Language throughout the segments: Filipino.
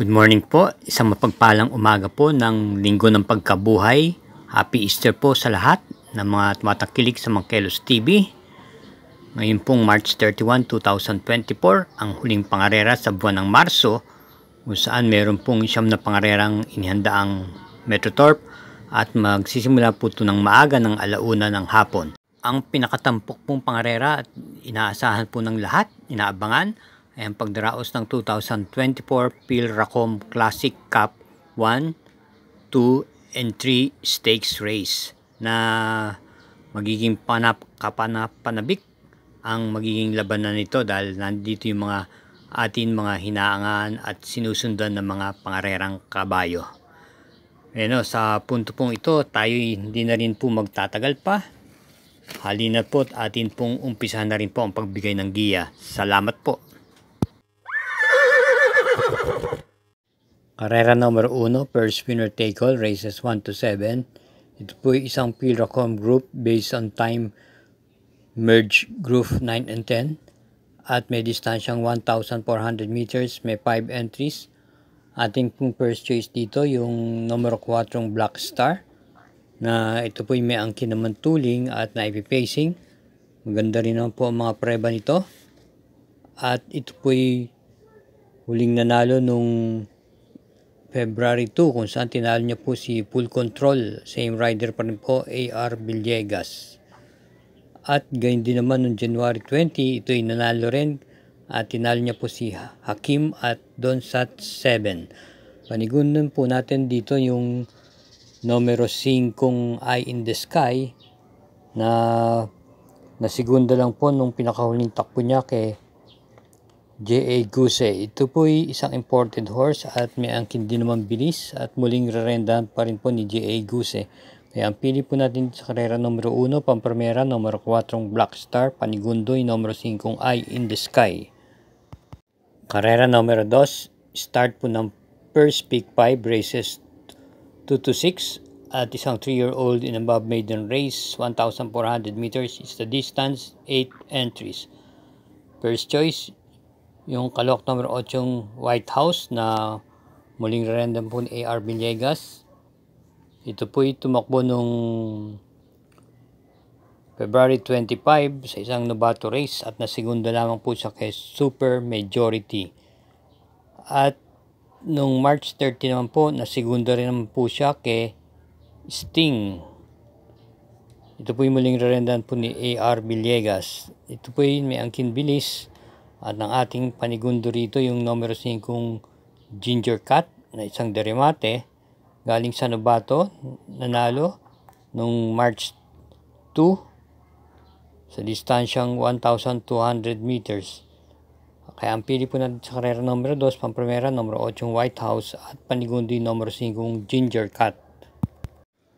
Good morning po, isang mapagpalang umaga po ng Linggo ng Pagkabuhay. Happy Easter po sa lahat ng mga tumatakilik sa Mangkelos TV. Ngayon pong March 31, 2024, ang huling pangarera sa buwan ng Marso, kung saan meron pong siyam na pangarerang inihandaang Metrotorp at magsisimula po ito ng maaga ng alauna ng hapon. Ang pinakatampok pong pangarera at inaasahan po ng lahat, inaabangan, ay ang pagdaraos ng 2024 Philracom Classic Cup 1, 2, and 3 Stakes Race na magiging kapanabik ang magiging labanan nito dahil nandito yung mga hinaangan at sinusundan ng mga pangarerang kabayo. Sa punto pong ito, tayo hindi na rin po magtatagal pa. Halina po at atin pong umpisahan na rin po ang pagbigay ng giya. Salamat po. Karera numero 1, first winner take all, races 1 to 7. Ito po ay isang Philracom group based on time merge group 9 and 10 at may distansyang 1,400 meters, may 5 entries. Ating pong first choice dito yung numero 4 Black Star na ito po ay may angkin naman tuling at naipipacing. Maganda rin naman po ang mga preba nito at ito po ay huling nanalo nung February 2 kung saan tinalo niya po si Full Control, same rider pa rin po, A.R. Villegas. At gayon din naman noong January 20, ito ay nanalo rin at tinalo niya po si Hakim at Donsat 7. Panigunan po natin dito yung numero 5 Eye in the Sky na nasigunda lang po nung pinakahuling takbo niya kay J.A. Guse. Ito po ay isang imported horse at may angkin din naman bilis at muling rerendahan pa rin po ni J.A. Guse. Kaya ang pili po natin sa karera numero 1, pampremera, numero 4 Black Star, panigundoy, numero 5 Eye in the Sky. Karera numero 2, start po ng first pick 5, races 2 to 6 at isang 3-year-old in above maiden race, 1,400 meters is the distance, 8 entries. First choice, yung kalok number 8 White House na muling random po ni A.R. Villegas. Ito po ay tumakbo nung February 25 sa isang novato race at nasigunda lamang po siya kay Super Majority. At nung March 30 naman po, nasigunda rin naman po siya kay Sting. Ito po ay muling random po ni A.R. Villegas. Ito po ay may angkin bilis. At ang ating panigundo rito yung numero 5 Ginger Cat na isang derimate galing sa novato, nanalo nung March 2 sa distansyang 1,200 meters. Kaya ang pili po natin sa karera numero 2, pampremera, numero 8 White House at panigundo yung numero 5 Ginger Cat.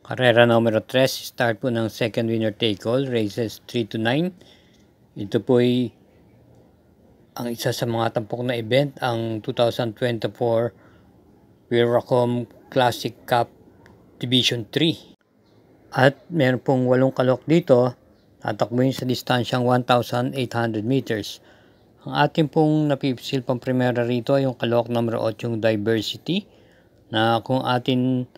Karera numero 3, start po ng second winner take all, races 3 to 9. Ito po ay ang isa sa mga tampok na event, ang 2024 Philracom Classic Cup Division 3. At meron pong 8 kalok dito, tatakbuhin sa distansyang 1,800 meters. Ang ating pong napipisil pang primera rito ay yung kalok number 8 Diversity na kung atin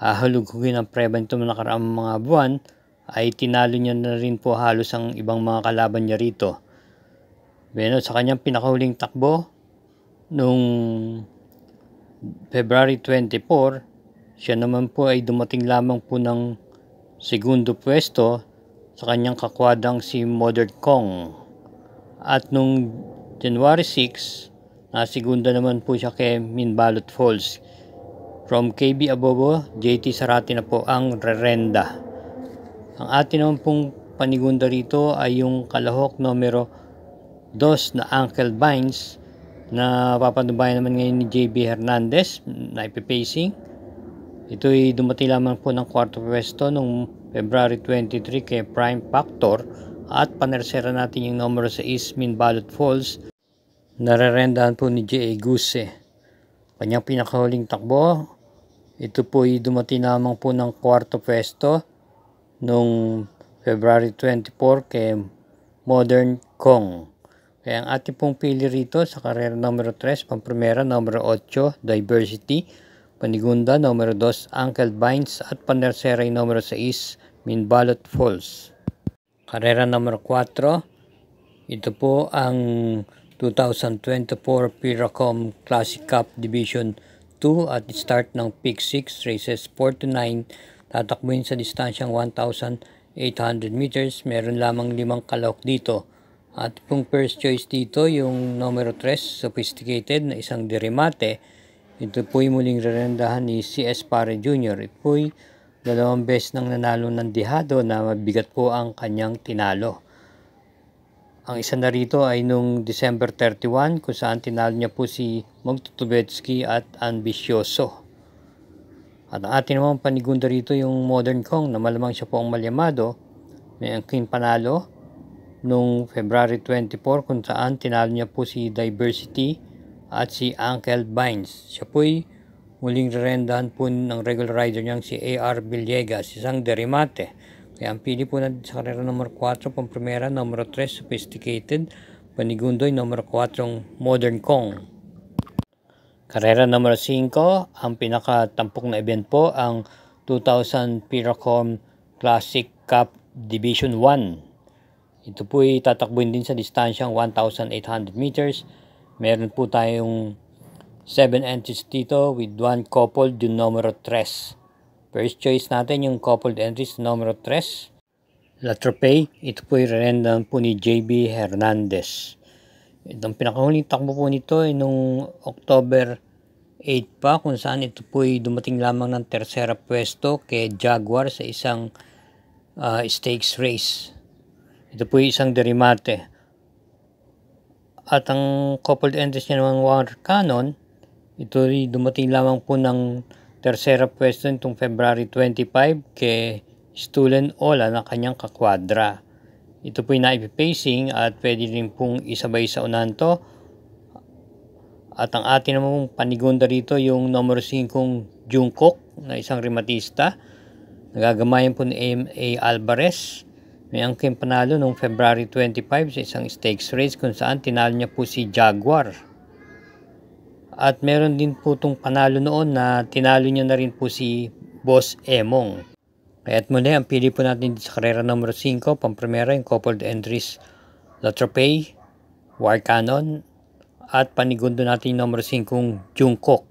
hahalugugin ang preba nito nakaraang mga buwan ay tinalo niya na rin po halos ang ibang mga kalaban niya rito. Sa kanyang pinakahuling takbo nung February 24, siya naman po ay dumating lamang po ng segundo pwesto sa kanyang kakwadang si Modern Kong. At nung January 6, nasigunda naman po siya kay Minbalot Falls. From KB Abobo, JT Sarati na po ang rerenda. Ang atin naman pong panigunda rito ay yung kalahok numero 2 na Uncle Vines na papanubayan naman ngayon ni JB Hernandez na ipipacing. Ito ay dumating lamang po ng kwarto pwesto noong February 23 kay Prime Factor at panersera natin yung numero 6 Minbalot Falls na rerendahan po ni J.A. Guse. Kanyang pinakahuling takbo, ito po ay dumating lamang po ng kwarto pwesto noong February 24 kay Modern Kong. Kaya ang ating pong pili rito sa karera numero 3, pamprimera numero 8, Diversity, panigunda numero 2, Uncle Vines, at panersera numero 6, Minbalot Falls. Karera numero 4, ito po ang 2024 Piracom Classic Cup Division 2 at start ng Peak 6 races 4 to 9, tatakbuhin sa distansyang 1,800 meters. Meron lamang 5 kalahok dito. At kung first choice dito, yung numero 3, Sophisticated na isang dirimate. Ito po'y muling rerendahan ni CS Pare Jr. Ito po'y 2 beses nang nanalo ng dihado na mabigat po ang kanyang tinalo. Ang isa na rito ay nung December 31 kung saan tinalo niya po si Mogtutubetsky at Ambisyoso. At ang ating namang panigunda rito yung Modern Kong na malamang siya po ang malyamado. May angking panalo nung February 24 kung saan tinalo niya po si Diversity at si Uncle Vines. Siya po'y muling rerendahan po ng regular rider niyang si A.R. Villegas, isang derimate. Kaya ang pili po natin sa karera numero 4, pamprimera numero 3, Sophisticated, panigundoy numero 4, Modern Kong. Karera numero 5, ang pinakatampok na event po ang 2000 Piracom Classic Cup Division 1. Ito po ay tatakbuhin din sa distansyang 1,800 meters. Meron po tayong 7 entries dito with 1 coupled yung numero 3. First choice natin yung coupled entries numero 3. La Tropez, ito po ay rerendahan po ni JB Hernandez. Itong pinakahuling takbo po nito ay nung October 8 pa kung saan ito po ay dumating lamang ng tersera pwesto kay Jaguar sa isang stakes race. Ito po ay isang derimate. At ang coupled entries niya naman War Cannon, ito ay dumating lamang po ng tersera pwesto nitong February 25 kay Stulen Ola na kanyang kakwadra. Ito po ay naipipacing at pwede rin pong isabay sa unahan to. At ang atin namang panigunda rito yung numero 5 Jungkook na isang rematista. Nagagamayan po ni A.M.A. Alvarez. May angking panalo noong February 25 sa isang stakes race kung saan tinalo niya po si Jaguar. At meron din po itong panalo noon na tinalo niya na rin po si Boss Emong. Kaya't muli ang pili po natin sa karera numero 5, pamprimera yung coupled entries La Tropez, War Cannon, at panigundo natin yung numero 5 Jungkook.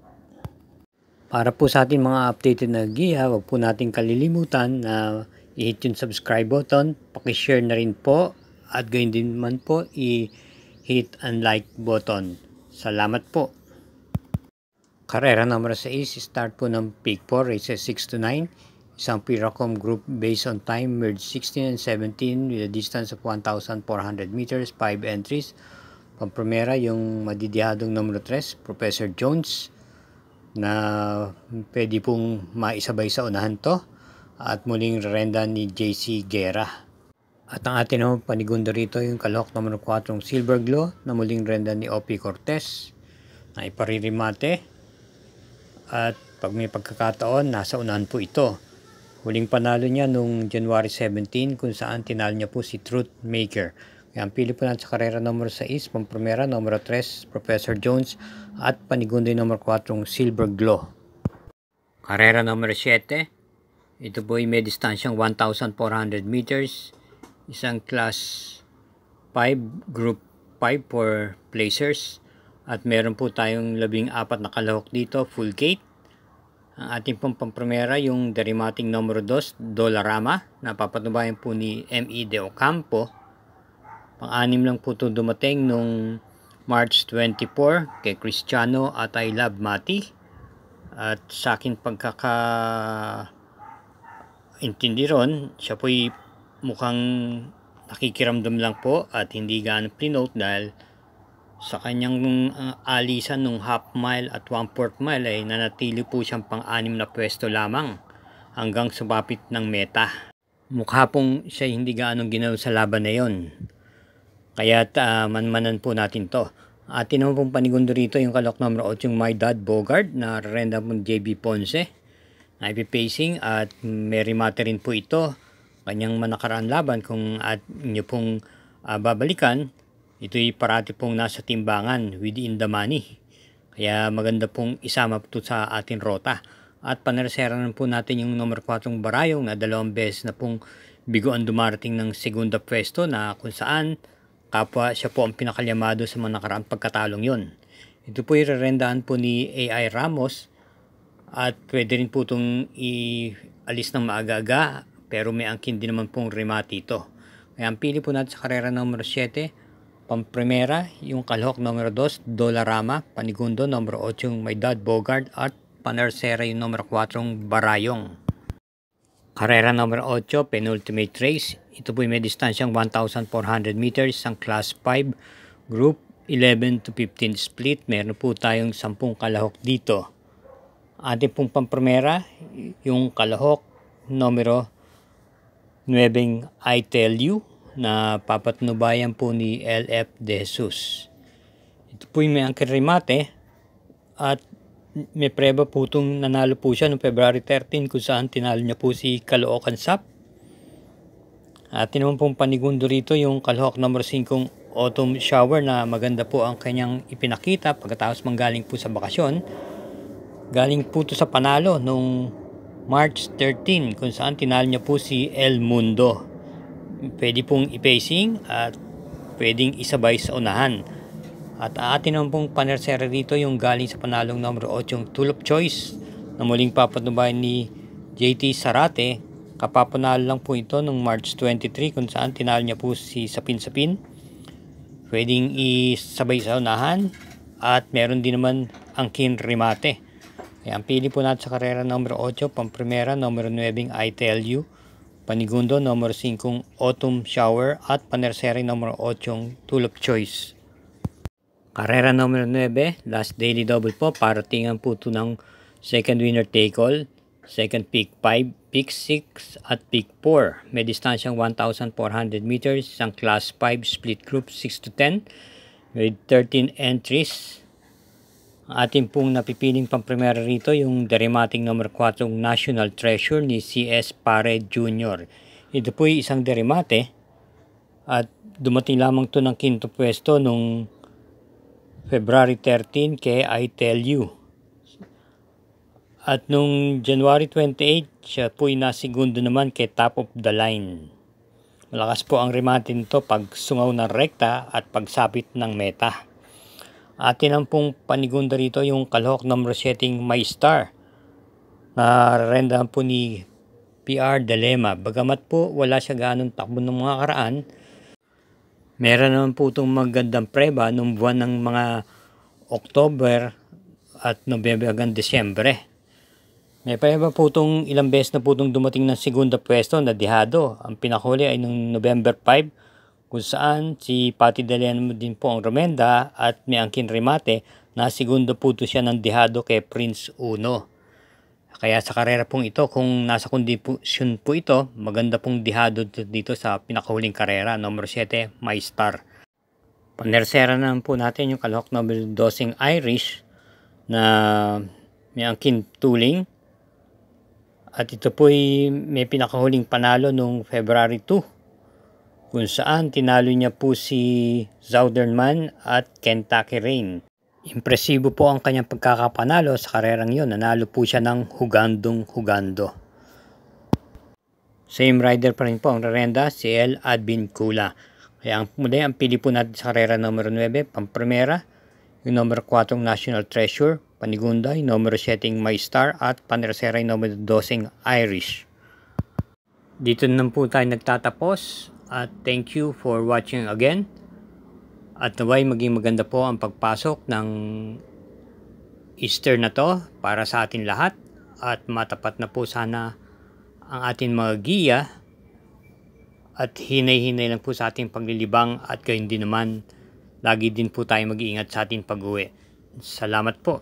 Para po sa ating mga updated na giya, huwag po natin kalilimutan na i-hit yung subscribe button, pakishare na rin po, at gayon din man po i-hit ang like button. Salamat po. Karera numero 6, start po ng Peak 4, races 6 to 9. Isang Piracom group based on time, merge 16 and 17 with a distance of 1,400 meters, 5 entries. Pamprimera yung madidihadong numero 3, Professor Jones, na pwede pong maisabay sa unahan to. At muling rerenda ni JC Guerra. At ang atin naman panigunda rito yung kalahok numero 4 Silver Glow na muling renda ni O.P. Cortez na iparirimate. At pag may pagkakataon, nasa unahan po ito. Huling panalo niya nung January 17 kung saan tinalo niya po si Truth Maker. Kaya ang pili po natin sa karera numero 6, pamprimera numero 3, Professor Jones, at panigunda numero 4 Silver Glow. Karera numero 7. Ito po ay may distansyang 1,400 meters, isang class 5, group 5 for placers. At meron po tayong 14 na kalahok dito, full gate. Ang ating pong pamprimera yung derimating numero 2, Dolarama, na papatubayan po ni M.E. De Ocampo. Pang-anim lang po ito dumating nung March 24 kay Cristiano at I Love Mati. At sa akin intindi ron, siya po'y mukhang nakikiramdam lang po at hindi gaano plinote dahil sa kanyang alisan nung half mile at 1/4 mile ay nanatili po siyang pang-anim na pwesto lamang hanggang sumapit ng meta. Mukha pong siya hindi gaano ginawa sa laban na yon. Kaya't manmanan po natin to. Atin naman pong panigundo rito yung kalahok numero 8 yung My Dad Bogard na renda po JB Ponce na ipipacing at may remate rin po ito. Kanyang manakaraan laban kung inyo pong babalikan, ito'y parati pong nasa timbangan within the money. Kaya maganda pong isama po sa ating rota. At panersera na po natin yung number 4 Barayong na 2 beses na pong biguan dumarating ng segunda pwesto, na kung saan kapwa siya po ang pinakalyamado sa mga nakaraang pagkatalong yon. Ito po irerendahan po ni AI Ramos, at pwede rin po itong ialis ng maaga-aga, pero may angkin din naman pong remate ito. Kaya ang pili po natin sa karera numero 7, pamprimera, yung kalahok numero 2, Dolarama, panigundo numero 8, yung My Dad Bogart, at panersera yung numero 4, Barayong. Karera numero 8, penultimate race. Ito po may distansyang 1,400 meters, ang class 5, group 11 to 15 split. Meron po tayong 10 kalahok dito. Ating pong pamprimera, yung kalahok numero 9, I Tell You, na papatnubayan po ni LF De Jesus. Ito po yung may angkin remate, at may preba po itong nanalo po siya noong February 13, kung saan tinalo niya po si Caloocan Sap. At naman pong panigundo rito yung kalahok number 5, Autumn Shower, na maganda po ang kanyang ipinakita pagkatapos manggaling po sa bakasyon. Galing po ito sa panalo noong March 13, kung saan tinalo niya po si El Mundo. Pwede pong i-pacing at pwedeng isabay sa unahan. At atin naman pong panersera dito yung galing sa panalong number 8, yung Tulip Choice, na muling papatubayan ni JT Sarate. Kapapanalo lang po ito noong March 23, kung saan tinalo niya po si Sapin Sapin. Pwedeng isabay sa unahan, at meron din naman angkin remate. Kaya ang pili po natin sa karera number 8, pamprimera numero 9, I Tell You, panigundo numero 5, Autumn Shower, at panersera numero 8, Tulip Choice. Karera numero 9, last daily double po, paratingan po ito ng second winner take all, second pick 5, pick 6, at pick 4. May distansyang 1,400 meters, isang class 5 split group 6 to 10 with 13 entries. Ating pong napipiling pamprimera rito yung deremating number 4, National Treasure ni CS Pare Jr. Ito po ay isang deremate, at dumating lamang to ng quinto pwesto nung February 13 kay I Tell You. At nung January 28, siya po ay nasigundo naman kay Top of the Line. Malakas po ang remate nito pag sungaw ng rekta at pagsapit ng meta. Atin ang pong panigunda rito yung kalahok number 7, My Star, na rendahan po ni PR Dilema. Bagamat po wala siya ganong takbo ng mga karaan, meron naman po itong magandang preba nung buwan ng mga October at November hanggang Desyembre. May preba po itong ilang beses na po itong dumating ng segunda pwesto na dihado. Ang pinakahuli ay noong November 5, kung saan si Pati Deliano din po ang remenda, at may angkin remate na segundo po ito siya ng dihado kay Prince Uno. Kaya sa karera pong ito, kung nasa kondisyon po ito, maganda pong dihado dito sa pinakahuling karera, number 7, My Star. Panersera naman po natin yung kalahok number 12, Irish, na may angkin tuling. At ito po ay may pinakahuling panalo noong February 2, kung saan tinalo niya po si Southern Man at Kentucky Rain. Impresibo po ang kanyang pagkakapanalo sa karerang yon. Nanalo po siya ng hugandong-hugando. Same rider pa rin po ang rerenda, si El Advin Kula. Kaya ang pili po natin sa karera numero 9, pamprimera, yung numero 4, National Treasure, panigunda, yung numero 7, My Star, at panersera yung numero 12, Irish. Dito na po tayo nagtatapos, at thank you for watching again. At naway maging maganda po ang pagpasok ng Easter na to para sa atin lahat, at matapat na po sana ang ating mga giya, at hinay-hinay lang po sa ating paglilibang, at gayon din naman lagi din po tayo mag-iingat sa ating pag-uwi. Salamat po.